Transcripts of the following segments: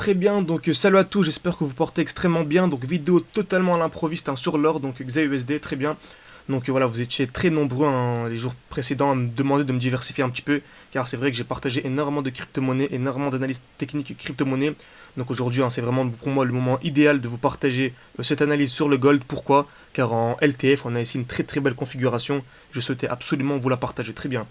très bien, donc salut à tous, j'espère que vous portez extrêmement bien. Donc vidéo totalement à l'improviste sur l'or, donc XAUSD, très bien. Donc voilà, vous étiez très nombreux les jours précédents à me demander de me diversifier un petit peu, car c'est vrai que j'ai partagé énormément de crypto-monnaies, énormément d'analyses techniques crypto-monnaies. Donc aujourd'hui, c'est vraiment pour moi le moment idéal de vous partager cette analyse sur le gold. Pourquoi? Car en LTF, on a ici une très très belle configuration. Je souhaitais absolument vous la partager, très bien.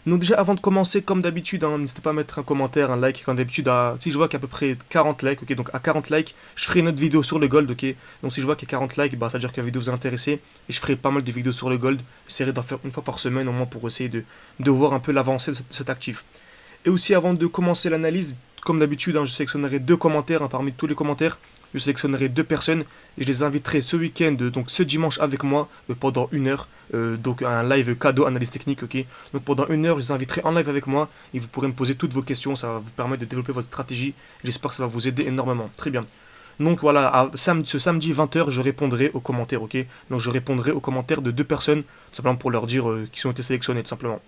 Donc déjà avant de commencer, comme d'habitude, n'hésitez pas à mettre un commentaire, un like, comme d'habitude, si je vois qu'à peu près 40 likes, ok, donc à 40 likes, je ferai une autre vidéo sur le gold, ok, donc si je vois qu'il y a 40 likes, bah ça veut dire que la vidéo vous a intéressé, et je ferai pas mal de vidéos sur le gold, j'essaierai d'en faire une fois par semaine au moins pour essayer de voir un peu l'avancée de cet actif. Et aussi avant de commencer l'analyse, comme d'habitude, je sélectionnerai deux commentaires parmi tous les commentaires. Je sélectionnerai deux personnes et je les inviterai ce week-end, donc ce dimanche avec moi, pendant une heure. Donc un live cadeau analyse technique, ok. Donc pendant une heure, je les inviterai en live avec moi et vous pourrez me poser toutes vos questions. Ça va vous permettre de développer votre stratégie. J'espère que ça va vous aider énormément. Très bien. Donc voilà, ce samedi 20h, je répondrai aux commentaires, ok. Donc je répondrai aux commentaires de deux personnes, tout simplement pour leur dire qu'ils ont été sélectionnés, tout simplement.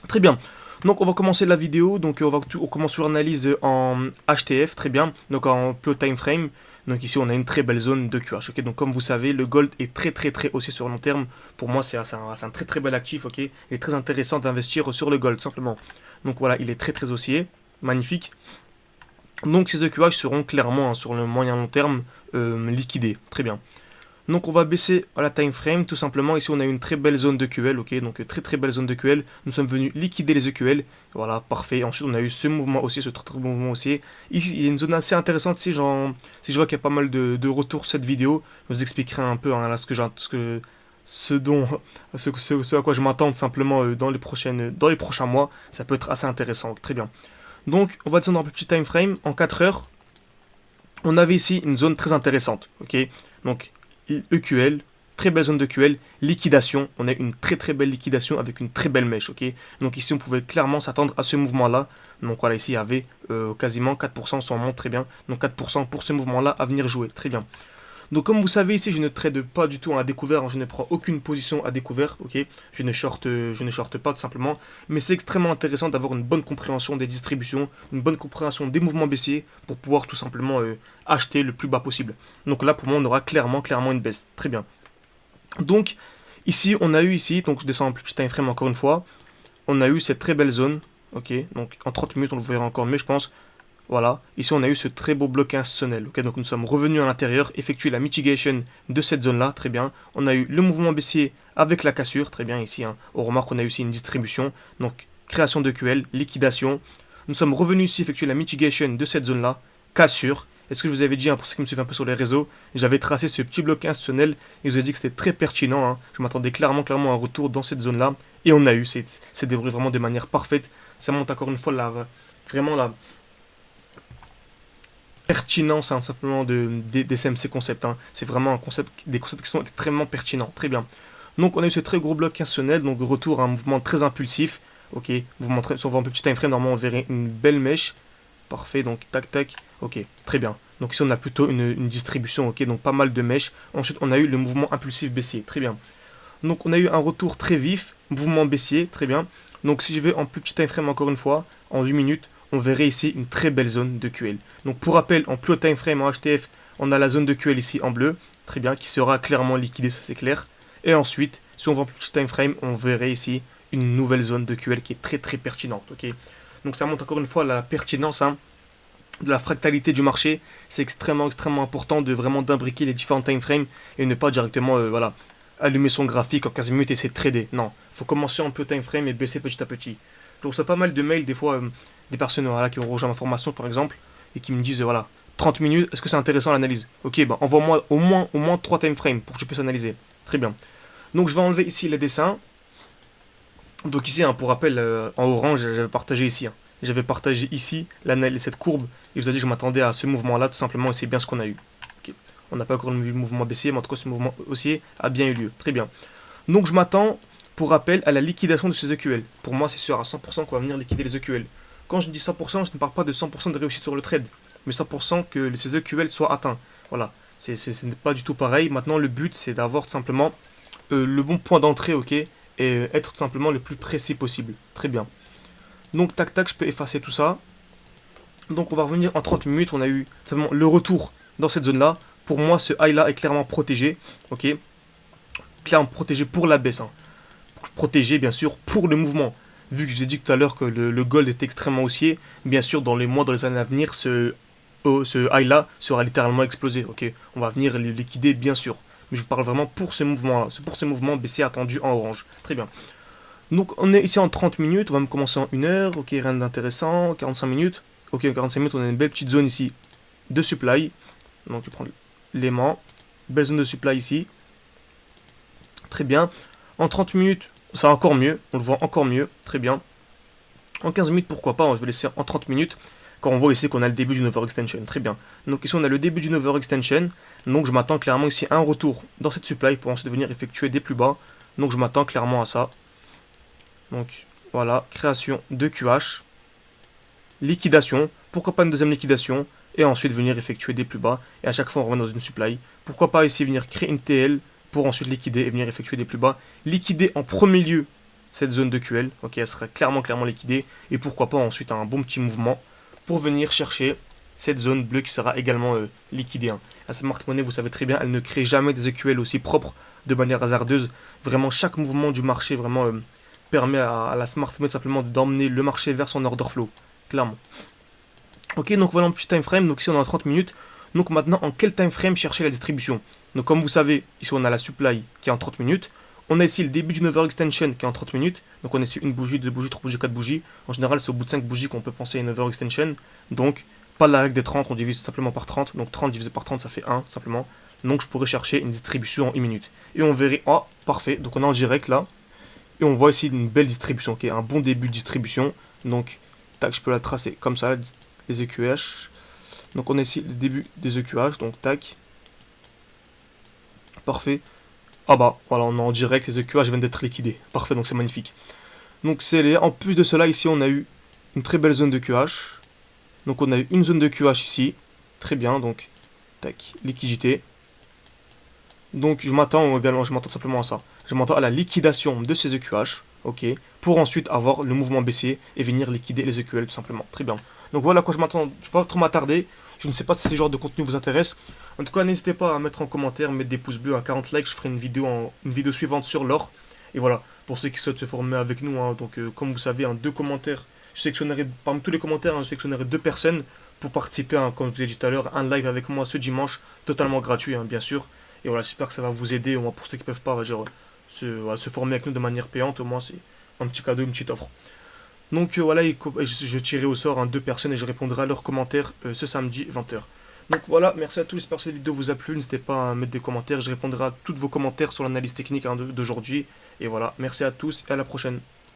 Très bien. Donc on va commencer la vidéo, donc on commence sur l'analyse en HTF, très bien, donc en plot time frame. Donc ici on a une très belle zone de QH, ok. Donc comme vous savez, le gold est très très très haussier sur le long terme. Pour moi c'est un très très bel actif, ok. Il est très intéressant d'investir sur le gold, simplement. Donc voilà, il est très très haussier, magnifique. Donc ces EQH seront clairement sur le moyen long terme liquidés, très bien. Donc on va baisser la time frame tout simplement. Ici on a une très belle zone de QL, ok, donc très très belle zone de QL. Nous sommes venus liquider les EQL, voilà, parfait. Ensuite on a eu ce mouvement haussier, ce très très bon mouvement haussier. Ici il y a une zone assez intéressante, si je vois qu'il y a pas mal de retours sur cette vidéo, je vous expliquerai un peu là, ce à quoi je m'attends simplement dans les prochains mois. Ça peut être assez intéressant, très bien. Donc on va descendre dans le petit time frame, en 4 heures. On avait ici une zone très intéressante, ok, donc EQL, très belle zone de QL, liquidation, on a une très très belle liquidation avec une très belle mèche, ok. Donc ici on pouvait clairement s'attendre à ce mouvement là, donc voilà, ici il y avait quasiment 4%, si on monte très bien, donc 4% pour ce mouvement là à venir jouer, très bien. Donc comme vous savez ici je ne trade pas du tout à découvert, je ne prends aucune position à découvert, ok, je ne shorte pas tout simplement, mais c'est extrêmement intéressant d'avoir une bonne compréhension des distributions, une bonne compréhension des mouvements baissiers pour pouvoir tout simplement acheter le plus bas possible. Donc là pour moi on aura clairement une baisse, très bien. Donc ici on a eu donc je descends un plus petit time frame encore une fois, on a eu cette très belle zone, ok, donc en 30 minutes on le verra encore mieux je pense. Voilà, ici on a eu ce très beau bloc institutionnel. Ok, donc nous sommes revenus à l'intérieur, effectuer la mitigation de cette zone-là, très bien. On a eu le mouvement baissier avec la cassure, très bien ici. On remarque qu'on a eu ici une distribution, donc création de QL, liquidation. Nous sommes revenus ici effectuer la mitigation de cette zone-là, cassure. Est-ce que je vous avais dit, pour ceux qui me suivent un peu sur les réseaux, j'avais tracé ce petit bloc institutionnel et je vous ai dit que c'était très pertinent. Je m'attendais clairement à un retour dans cette zone-là et on a eu, c'est déroulé vraiment de manière parfaite. Ça montre encore une fois vraiment la pertinence simplement des CMC concepts. C'est vraiment des concepts qui sont extrêmement pertinents. Très bien. Donc on a eu ce très gros bloc institutionnel, donc retour à un mouvement très impulsif. Ok, vous montrez sur un petit time frame, normalement on verrait une belle mèche. Parfait, donc tac tac. Ok, très bien. Donc ici on a plutôt une distribution, ok, donc pas mal de mèches. Ensuite on a eu le mouvement impulsif baissier, très bien. Donc on a eu un retour très vif, mouvement baissier, très bien. Donc si je vais en plus petit time frame encore une fois, en 8 minutes, on verrait ici une très belle zone de QL. Donc pour rappel, en plus haut time frame en HTF, on a la zone de QL ici en bleu, très bien, qui sera clairement liquidée, ça c'est clair. Et ensuite, si on va en plus petit time frame, on verrait ici une nouvelle zone de QL qui est très très pertinente, ok. Donc ça montre encore une fois la pertinence de la fractalité du marché. C'est extrêmement important de vraiment d'imbriquer les différents time frames et ne pas directement allumer son graphique en 15 minutes et essayer de trader. Non, il faut commencer en peu time frame et baisser petit à petit. Je reçois pas mal de mails des fois des personnes qui ont rejoint ma formation par exemple et qui me disent 30 minutes, est-ce que c'est intéressant l'analyse? Ok, envoie-moi au moins 3 time frames pour que je puisse analyser. Très bien. Donc je vais enlever ici les dessins. Donc ici, pour rappel, en orange, j'avais partagé ici. J'avais partagé ici cette courbe et je vous ai dit que je m'attendais à ce mouvement-là tout simplement et c'est bien ce qu'on a eu. Okay. On n'a pas encore vu le mouvement baissier, mais en tout cas ce mouvement haussier a bien eu lieu. Très bien. Donc je m'attends, pour rappel, à la liquidation de ces EQL. Pour moi, c'est sûr à 100% qu'on va venir liquider les EQL. Quand je dis 100%, je ne parle pas de 100% de réussite sur le trade, mais 100% que ces EQL soient atteints. Voilà, ce n'est pas du tout pareil. Maintenant, le but, c'est d'avoir tout simplement le bon point d'entrée, ok, et être tout simplement le plus précis possible. Très bien. Donc, tac, tac, je peux effacer tout ça. Donc on va revenir en 30 minutes, on a eu simplement le retour dans cette zone-là. Pour moi, ce high-là est clairement protégé, ok, clairement protégé pour la baisse, hein. Protégé bien sûr pour le mouvement. Vu que j'ai dit tout à l'heure que le gold est extrêmement haussier, bien sûr dans les mois, dans les années à venir, ce high-là sera littéralement explosé, ok. On va venir les liquider bien sûr. Mais je vous parle vraiment pour ce mouvement-là. C'est pour ce mouvement baissier attendu en orange. Très bien. Donc on est ici en 30 minutes, on va me commencer en 1 heure, ok, rien d'intéressant, 45 minutes. Ok, 45 minutes, on a une belle petite zone ici de supply. Donc je vais prendre l'aimant. Belle zone de supply ici. Très bien. En 30 minutes, ça va encore mieux. On le voit encore mieux. Très bien. En 15 minutes, pourquoi pas. Je vais laisser en 30 minutes. Quand on voit ici qu'on a le début d'une overextension. Très bien. Donc ici, on a le début d'une overextension. Donc je m'attends clairement ici à un retour dans cette supply pour ensuite venir effectuer des plus bas. Donc je m'attends clairement à ça. Donc voilà. Création de QH. Liquidation. Pourquoi pas une deuxième liquidation. Et ensuite venir effectuer des plus bas. Et à chaque fois, on revient dans une supply. Pourquoi pas ici venir créer une TL pour ensuite liquider et venir effectuer des plus bas. Liquider en premier lieu cette zone de QL, ok, elle sera clairement liquidée, et pourquoi pas ensuite un bon petit mouvement pour venir chercher cette zone bleue qui sera également liquidée, hein. La Smart Money, vous savez très bien, elle ne crée jamais des EQL aussi propres de manière hasardeuse. Vraiment, chaque mouvement du marché vraiment permet à la Smart Money simplement d'emmener le marché vers son order flow, clairement. Ok, donc voilà un petit time frame, donc ici on est en 30 minutes. Donc maintenant, en quel time frame chercher la distribution? Donc comme vous savez, ici on a la supply qui est en 30 minutes. On a ici le début d'une overextension qui est en 30 minutes. Donc on a ici une bougie, deux bougies, trois bougies, quatre bougies. En général, c'est au bout de 5 bougies qu'on peut penser à une overextension. Donc pas la règle des 30, on divise simplement par 30. Donc 30 divisé par 30, ça fait 1 simplement. Donc je pourrais chercher une distribution en 1 minute. Et on verrait, oh parfait, donc on est en direct là. Et on voit ici une belle distribution, ok, un bon début de distribution. Donc tac, je peux la tracer comme ça, les EQH. Donc on a ici le début des EQH, donc tac. Parfait. Ah bah, voilà, on est en direct, les EQH viennent d'être liquidés. Parfait, donc c'est magnifique. Donc en plus de cela, ici on a eu une très belle zone de QH. Donc on a eu une zone de QH ici. Très bien, donc tac, liquidité. Donc je m'attends simplement à ça. Je m'attends à la liquidation de ces EQH, ok, pour ensuite avoir le mouvement baissier et venir liquider les EQL tout simplement. Très bien. Donc voilà à quoi je m'attends. Je ne vais pas trop m'attarder. Je ne sais pas si ce genre de contenu vous intéresse. En tout cas, n'hésitez pas à mettre en commentaire, mettre des pouces bleus à 40 likes. Je ferai une vidéo suivante sur l'or. Et voilà, pour ceux qui souhaitent se former avec nous, hein, donc comme vous savez, deux commentaires. Je sélectionnerai parmi tous les commentaires, je sélectionnerai 2 personnes pour participer, comme je vous ai dit tout à l'heure, à un live avec moi ce dimanche, totalement gratuit, hein, bien sûr. Et voilà, j'espère que ça va vous aider, au moins pour ceux qui ne peuvent pas, se former avec nous de manière payante, au moins c'est un petit cadeau, une petite offre. Donc voilà, je tirerai au sort 2 personnes et je répondrai à leurs commentaires ce samedi 20 h. Donc voilà, merci à tous, j'espère que cette vidéo vous a plu, n'hésitez pas à mettre des commentaires, je répondrai à tous vos commentaires sur l'analyse technique d'aujourd'hui. Et voilà, merci à tous et à la prochaine.